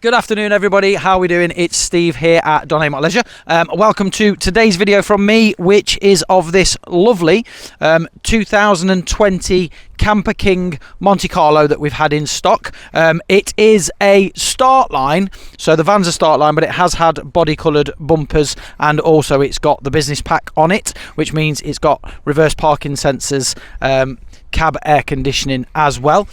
Good afternoon, everybody. How are we doing? It's Steve here at Don Amott Leisure. Welcome to today's video from me, which is of this lovely 2020 Camperking Monte Carlo that we've had in stock. It is a STARTLINE, so the van's a STARTLINE, but it has had body-coloured bumpers, and also it's got the business pack on it, which means it's got reverse parking sensors, cab air conditioning as well.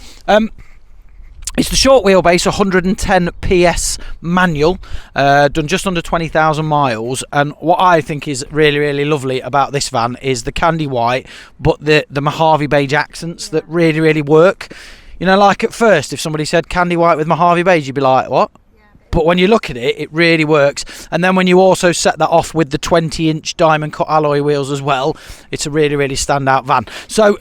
It's the short wheelbase, 110 PS manual, done just under 20,000 miles. And what I think is really lovely about this van is the candy white, but the Mojave beige accents that really work. You know, like at first, if somebody said candy white with Mojave beige, you'd be like, what? But when you look at it, it really works. And then when you also set that off with the 20-inch diamond cut alloy wheels as well, it's a really standout van. So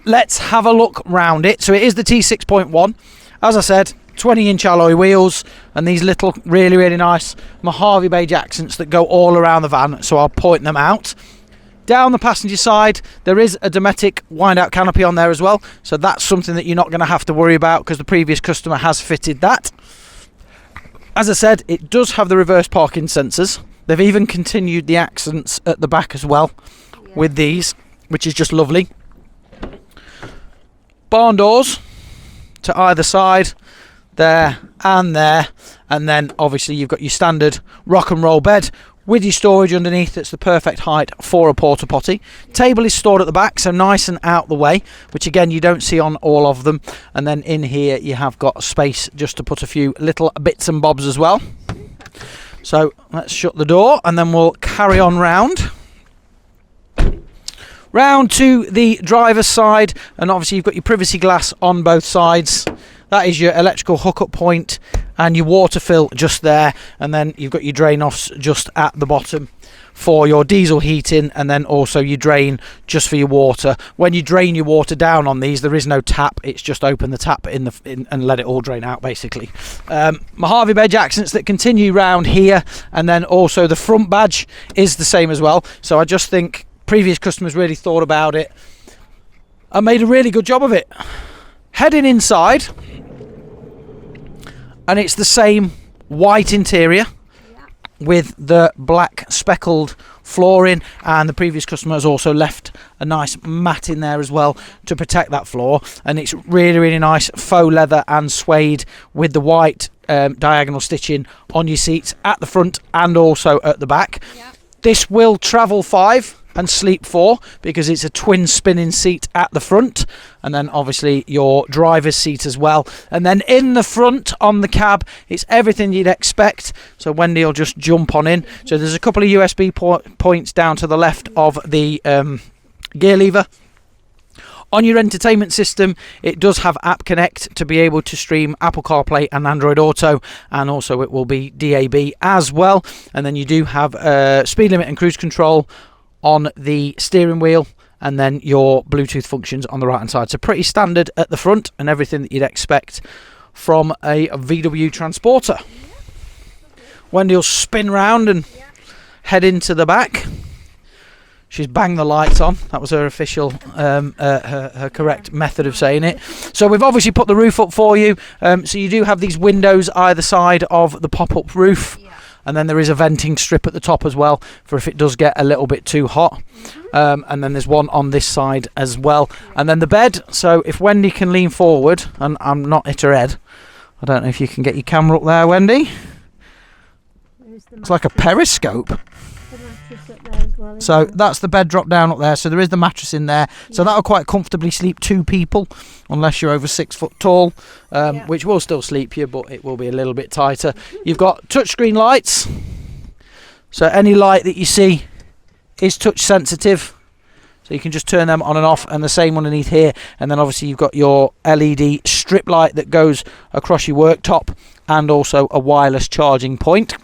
let's have a look round it. So it is the T6.1. As I said, 20-inch alloy wheels and these little really nice Mojave beige accents that go all around the van, so I'll point them out. Down the passenger side, there is a Dometic wind-out canopy on there as well, so that's something that you're not going to have to worry about because the previous customer has fitted that. As I said, it does have the reverse parking sensors. They've even continued the accents at the back as well with these, which is just lovely. Barn doors to either side, there, and then obviously you've got your standard rock and roll bed with your storage underneath. That's the perfect height for a porta potty. Table is stored at the back, so nice and out the way, which again you don't see on all of them. And then in here you have got space just to put a few little bits and bobs as well. So let's shut the door and then we'll carry on round to the driver's side, and obviously you've got your privacy glass on both sides. That is your electrical hookup point and your water fill just there, and then you've got your drain offs just at the bottom for your diesel heating, and then also your drain just for your water. When you drain your water down on these, there is no tap, it's just open the tap and let it all drain out basically. Mojave beige accents that continue round here, and then also the front badge is the same as well. So I just think previous customers really thought about it and made a really good job of it. Heading inside, and it's the same white interior with the black speckled flooring, and the previous customer has also left a nice mat in there as well to protect that floor, and it's really nice faux leather and suede with the white diagonal stitching on your seats at the front and also at the back. This will travel 5 and sleep 4 because it's a twin spinning seat at the front, and then obviously your driver's seat as well. And then in the front on the cab, it's everything you'd expect, so Wendy will just jump on in. So there's a couple of USB points down to the left of the gear lever. On your entertainment system, it does have App Connect to be able to stream Apple CarPlay and Android Auto, and also it will be DAB as well. And then you do have speed limit and cruise control on the steering wheel, and then your Bluetooth functions on the right hand side. So pretty standard at the front and everything that you'd expect from a VW transporter. Wendy will spin round and head into the back. She's banged the lights on. That was her official, her correct method of saying it. So we've obviously put the roof up for you. So you do have these windows either side of the pop-up roof. And then there is a venting strip at the top as well for if it does get a little bit too hot. And then there's one on this side as well. And then the bed, so if Wendy can lean forward, and I'm not hit her head. I don't know if you can get your camera up there, Wendy. It's like a periscope. So that's the bed drop down up there, so there is the mattress in there, so that'll quite comfortably sleep 2 people unless you're over 6 foot tall, which will still sleep you, but it will be a little bit tighter. You've got touchscreen lights, so any light that you see is touch sensitive, so you can just turn them on and off, and the same underneath here. And then obviously you've got your LED strip light that goes across your worktop, and also a wireless charging point.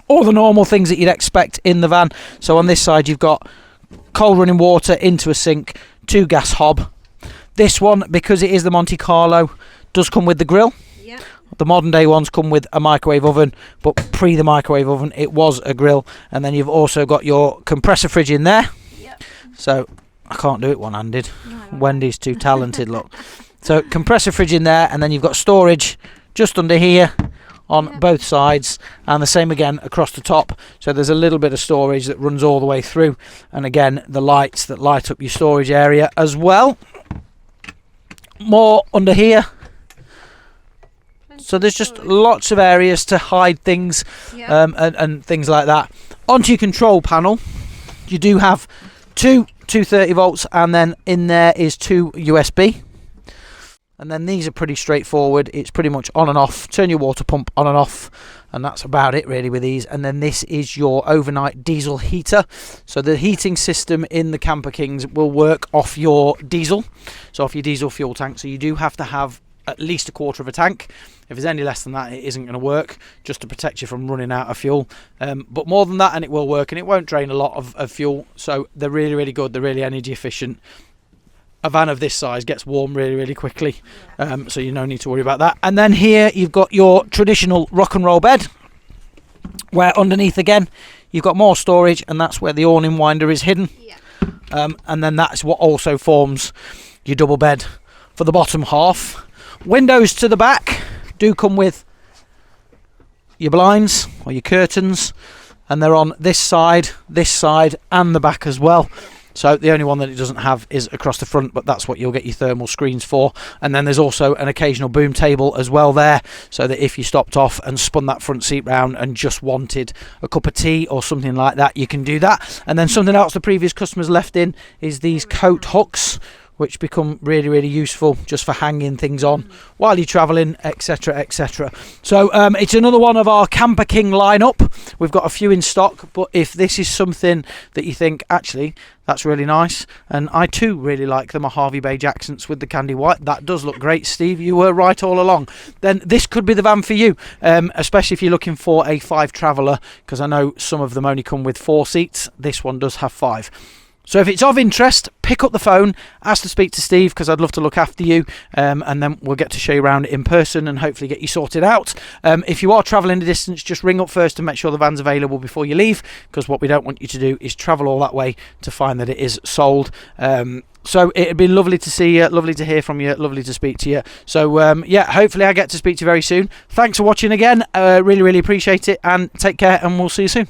All the normal things that you'd expect in the van. So on this side you've got cold running water into a sink, 2 gas hob. This one, because it is the Monte Carlo, does come with the grill. The modern day ones come with a microwave oven, but pre the microwave oven it was a grill. And then you've also got your compressor fridge in there. So I can't do it one-handed. Wendy's too talented, look. So compressor fridge in there, and then you've got storage just under here on both sides, and the same again across the top. So there's a little bit of storage that runs all the way through, and again the lights that light up your storage area as well. More under here. So there's just lots of areas to hide things, and things like that. Onto your control panel, you do have two 230 volts, and then in there is two USB. And then these are pretty straightforward. It's pretty much on and off. Turn your water pump on and off, and that's about it really with these. And then this is your overnight diesel heater. So the heating system in the Camper Kings will work off your diesel, so off your diesel fuel tank. So you do have to have at least a quarter of a tank. If it's any less than that, it isn't going to work, just to protect you from running out of fuel. But more than that, and it will work, and it won't drain a lot of fuel. So they're really, really good. They're really energy efficient. A van of this size gets warm really, really quickly, so you no need to worry about that. And then here you've got your traditional rock and roll bed, where underneath again you've got more storage, and that's where the awning winder is hidden. And then that's what also forms your double bed for the bottom half. Windows to the back do come with your blinds or your curtains, and they're on this side, and the back as well. So the only one that it doesn't have is across the front, but that's what you'll get your thermal screens for. And then there's also an occasional boom table as well there, so that if you stopped off and spun that front seat round and just wanted a cup of tea or something like that, you can do that. And then something else the previous customers left in is these coat hooks, which become really, really useful just for hanging things on while you're travelling, etc, etc. So it's another one of our Camper King lineup. We've got a few in stock, but if this is something that you think, actually, that's really nice, and I too really like the Mojave Beige accents with the candy white, that does look great, Steve, you were right all along, then this could be the van for you, especially if you're looking for a 5 traveller, because I know some of them only come with 4 seats. This one does have 5. So if it's of interest, pick up the phone, ask to speak to Steve, because I'd love to look after you, and then we'll get to show you around in person and hopefully get you sorted out. If you are travelling a distance, just ring up first and make sure the van's available before you leave, because what we don't want you to do is travel all that way to find that it is sold. So it'd be lovely to see you, lovely to hear from you, lovely to speak to you. So yeah, hopefully I get to speak to you very soon. Thanks for watching again. Really, really appreciate it, and take care, and we'll see you soon.